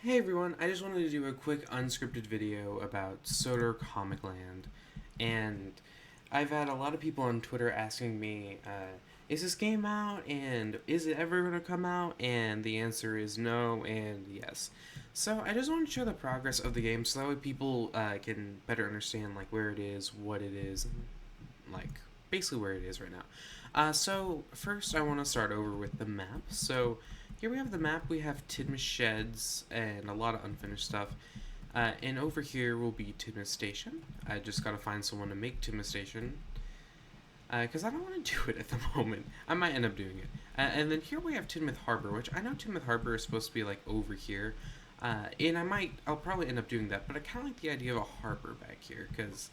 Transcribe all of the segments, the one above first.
Hey everyone, I just wanted to do a quick unscripted video about Sodor Comic Land, and I've had a lot of people on Twitter asking me, is this game out, and is it ever going to come out, and the answer is no, and yes. So I just want to show the progress of the game so that way people can better understand like where it is, what it is, and like basically where it is right now. So first, I want to start over with the map. So here we have the map. We have Tidmouth Sheds and a lot of unfinished stuff. And over here will be Tidmouth Station. I just gotta find someone to make Tidmouth Station because I don't want to do it at the moment. I might end up doing it. And then here we have Tidmouth Harbor, which I know Tidmouth Harbor is supposed to be like over here. And I'll probably end up doing that, but I kind of like the idea of a harbor back here because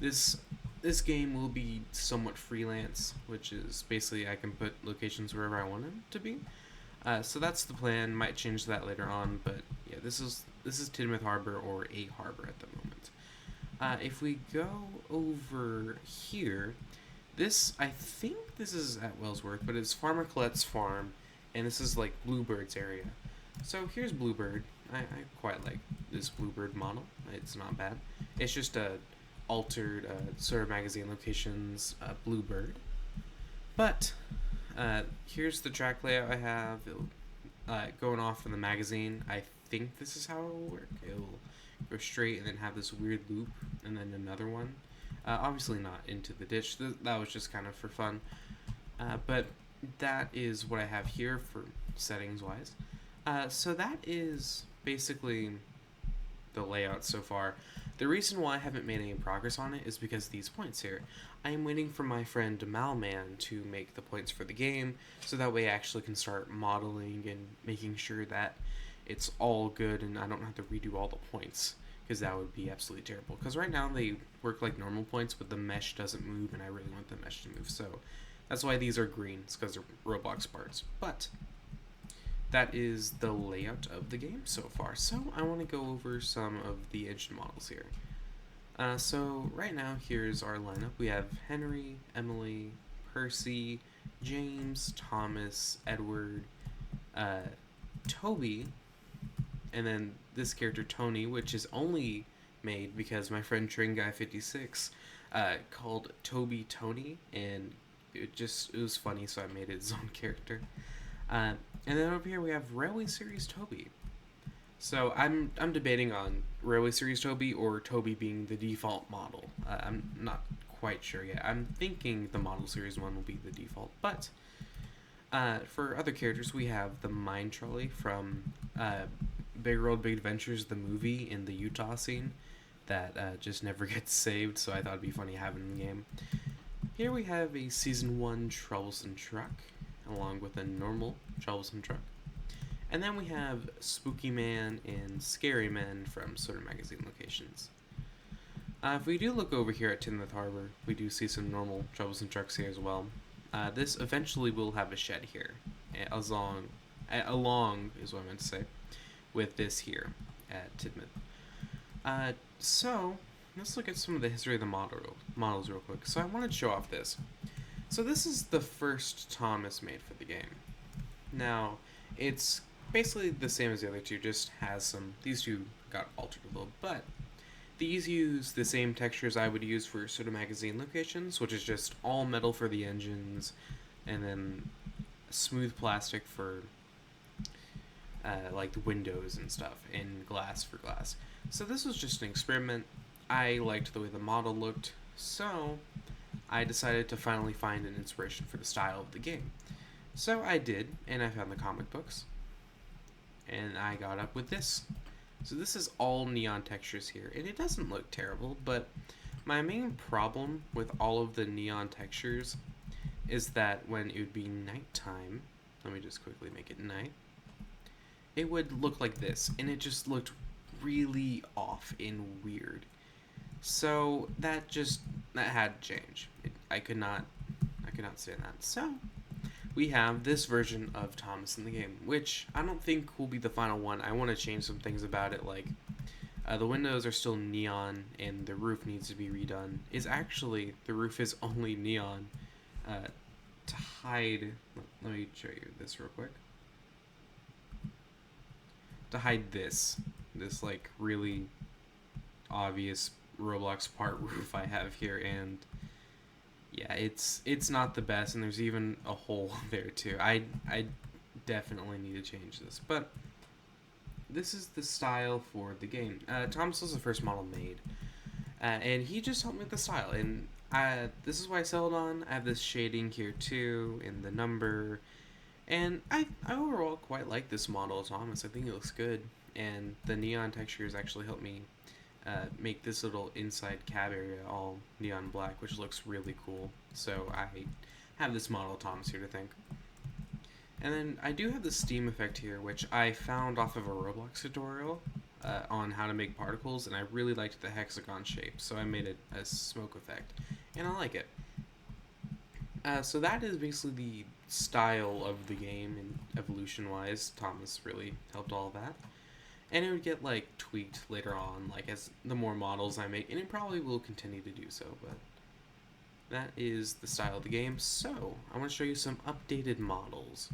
this this game will be somewhat freelance, which is basically I can put locations wherever I want them to be. So that's the plan. Might change that later on, but yeah, this is Tidmouth Harbor or a harbor at the moment. If we go over here, this I think this is at Wellsworth, but it's Farmer Colette's farm, and this is like Bluebird's area. So here's Bluebird. I quite like this Bluebird model. It's not bad. It's just a altered sort of magazine locations Bluebird. But here's the track layout I have. Going off from the magazine, I think this is how it will work. It'll go straight and then have this weird loop and then another one. Obviously not into the ditch. That was just kind of for fun. But that is what I have here for settings wise. So that is basically the layout so far. The reason why I haven't made any progress on it is because of these points here. I am waiting for my friend Malman to make the points for the game, so that way I actually can start modeling and making sure that it's all good and I don't have to redo all the points, because that would be absolutely terrible. Because right now they work like normal points, but the mesh doesn't move, and I really want the mesh to move, so that's why these are green, it's because they're Roblox parts. But that is the layout of the game so far. So I want to go over some of the engine models here. So right now, here's our lineup. We have Henry, Emily, Percy, James, Thomas, Edward, Toby, and then this character Tony, which is only made because my friend Train Guy 56 called Toby Tony, and it was funny, so I made it his own character. And then over here we have Railway Series Toby. So I'm debating on Railway Series Toby or Toby being the default model. I'm not quite sure yet. I'm thinking the Model Series one will be the default. But for other characters, we have the Mine Trolley from Big World Big Adventures, the movie in the Utah scene that just never gets saved. So I thought it'd be funny having in the game. Here we have a Season 1 Troublesome Truck, along with a normal Troublesome Truck. And then we have Spooky Man and Scary Man from Sodor magazine locations. If we do look over here at Tidmouth Harbor, we do see some normal Troublesome Trucks here as well. This eventually will have a shed here, along is what I meant to say, with this here at Tidmouth. So let's look at some of the history of the models real quick. So I wanted to show off this. So this is the first Thomas made for the game. Now, it's basically the same as the other two, just has these two got altered a little, but these use the same textures I would use for Sodor magazine locations, which is just all metal for the engines, and then smooth plastic for like the windows and stuff, and glass for glass. So this was just an experiment. I liked the way the model looked, so I decided to finally find an inspiration for the style of the game. So I did, and I found the comic books, and I got up with this. So this is all neon textures here, and it doesn't look terrible, but my main problem with all of the neon textures is that when it would be nighttime, let me just quickly make it night, it would look like this, and it just looked really off and weird. So that had to change. I could not stand that. So we have this version of Thomas in the game, which I don't think will be the final one. I want to change some things about it, like the windows are still neon and the roof needs to be redone. The roof is only neon to hide. Let me show you this real quick. to hide this like really obvious Roblox part roof I have here, and yeah, it's not the best, and there's even a hole there too. I definitely need to change this, but this is the style for the game. Thomas was the first model made, and he just helped me with the style, and this is why I settled on. I have this shading here too in the number, and I overall quite like this model, Thomas. I think it looks good, and the neon textures actually help me make this little inside cab area all neon black, which looks really cool. So I have this model Thomas here to thank. And then I do have the steam effect here, which I found off of a Roblox tutorial on how to make particles, and I really liked the hexagon shape, so I made it a smoke effect, and I like it. So that is basically the style of the game, and evolution-wise, Thomas really helped all that. And it would get like tweaked later on, like as the more models I make, and it probably will continue to do so, but that is the style of the game. So I want to show you some updated models.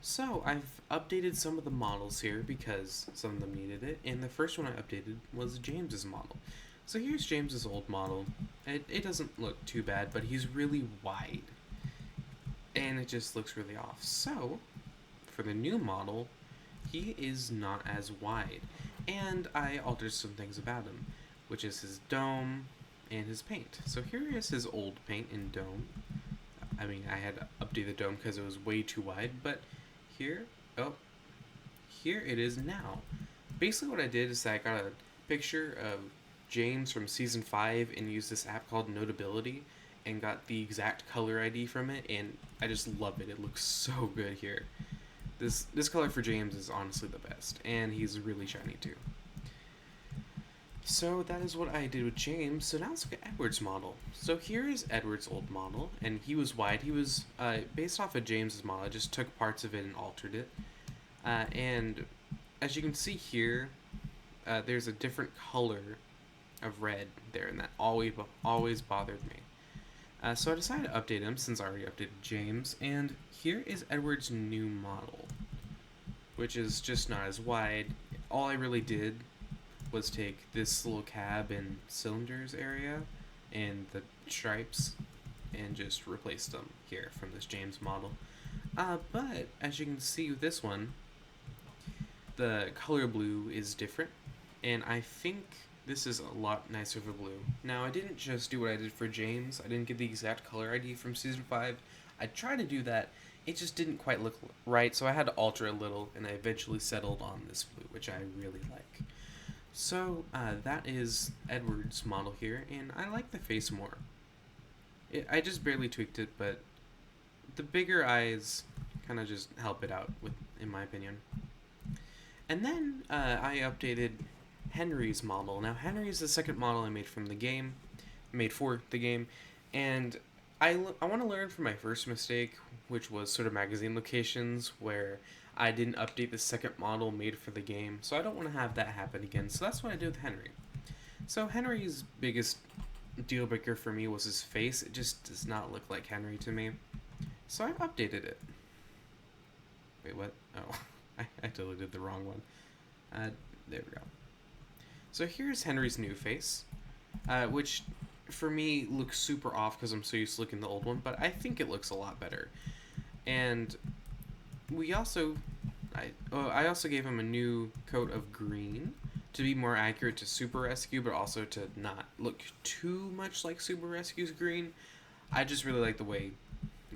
So I've updated some of the models here because some of them needed it, and the first one I updated was James's model. So here's James's old model. It doesn't look too bad, but he's really wide, and it just looks really off. So for the new model, he is not as wide, and I altered some things about him, which is his dome and his paint. So here is his old paint and dome. I mean, I had to update the dome because it was way too wide, but here it is now. Basically what I did is I got a picture of James from season 5 and used this app called Notability and got the exact color ID from it, and I just love it. It looks so good here. This color for James is honestly the best, and he's really shiny too. So that is what I did with James. So now let's look at Edward's model. So here is Edward's old model, and he was wide. He was based off of James's model. I just took parts of it and altered it. And as you can see here, there's a different color of red there, and that always bothered me. So I decided to update him since I already updated James, and here is Edward's new model, which is just not as wide. All I really did was take this little cab and cylinders area and the stripes and just replace them here from this James model. But as you can see with this one, the color blue is different, and I think this is a lot nicer of a blue. Now, I didn't just do what I did for James. I didn't get the exact color ID from season 5. I tried to do that. It just didn't quite look right, so I had to alter a little, and I eventually settled on this blue, which I really like. So that is Edward's model here, and I like the face more. I just barely tweaked it, but the bigger eyes kind of just help it out, in my opinion. And then I updated Henry's model. Now Henry is the second model I made for the game, and I want to learn from my first mistake, which was sort of magazine locations, where I didn't update the second model made for the game, so I don't want to have that happen again. So that's what I did with Henry. So Henry's biggest deal breaker for me was his face. It just does not look like Henry to me. So I updated it. Wait, what? Oh, I totally did the wrong one. There we go. So here's Henry's new face, which for me looks super off because I'm so used to looking at the old one, but I think it looks a lot better. And I also gave him a new coat of green to be more accurate to Super Rescue, but also to not look too much like Super Rescue's green. I just really like the way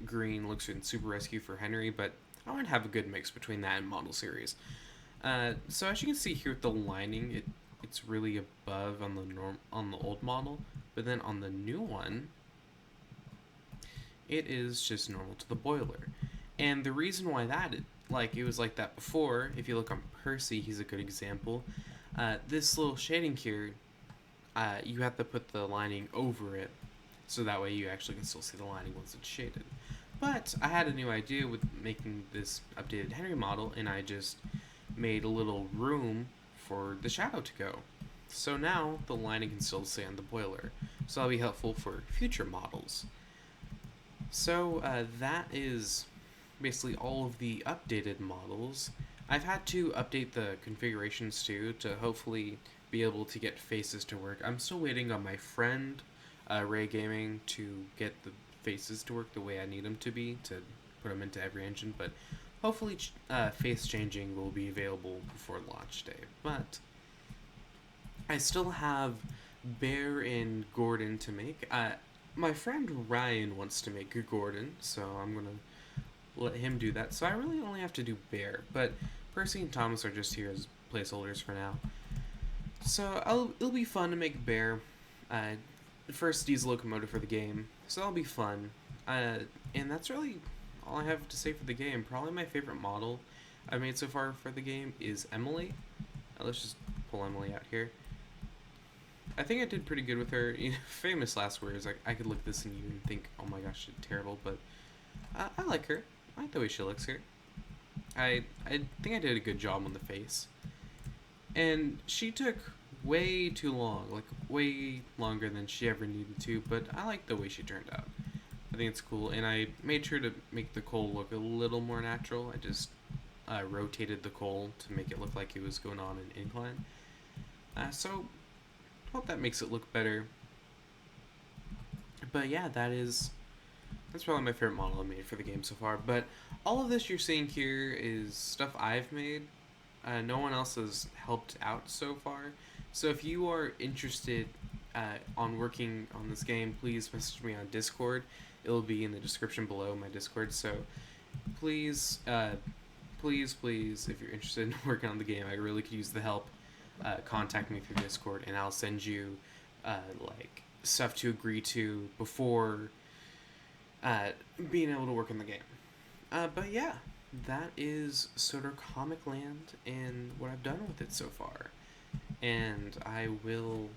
green looks in Super Rescue for Henry, but I want to have a good mix between that and Model Series. So as you can see here with the lining, it's really above on the old model, but then on the new one, it is just normal to the boiler. And the reason why it was like that before, if you look on Percy, he's a good example. This little shading here, you have to put the lining over it, so that way you actually can still see the lining once it's shaded. But I had a new idea with making this updated Henry model, and I just made a little room for the shadow to go. So now the lining can still stay on the boiler, so that'll be helpful for future models. So that is basically all of the updated models. I've had to update the configurations too to hopefully be able to get faces to work. I'm still waiting on my friend, Ray Gaming, to get the faces to work the way I need them to be to put them into every engine, but hopefully face changing will be available before launch day. But I still have Bear and Gordon to make. My friend Ryan wants to make Gordon, so I'm gonna let him do that. So I really only have to do Bear, but Percy and Thomas are just here as placeholders for now. So it'll be fun to make Bear. First diesel locomotive for the game, so that'll be fun. And that's really all I have to say for the game. Probably my favorite model I've made so far for the game is Emily. Let's just pull Emily out here. I think I did pretty good with her. Famous last words. Like, I could look at this and even think, oh my gosh, she's terrible, but I like her. I like the way she looks here. I think I did a good job on the face. And she took way too long, like way longer than she ever needed to, but I like the way she turned out. I think it's cool, and I made sure to make the coal look a little more natural. I just rotated the coal to make it look like it was going on an incline. So hope that makes it look better. But yeah, that's probably my favorite model I've made for the game so far. But all of this you're seeing here is stuff I've made. No one else has helped out so far. So if you are interested on working on this game, please message me on Discord. It'll be in the description below, my Discord. So please, please, if you're interested in working on the game, I really could use the help. Contact me through Discord, and I'll send you like stuff to agree to before being able to work on the game. But yeah, that is Sodor Comic Land and what I've done with it so far. And I will,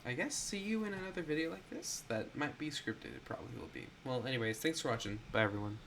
I guess, see you in another video like this that might be scripted. It probably will be. Well, anyways, thanks for watching. Bye, everyone.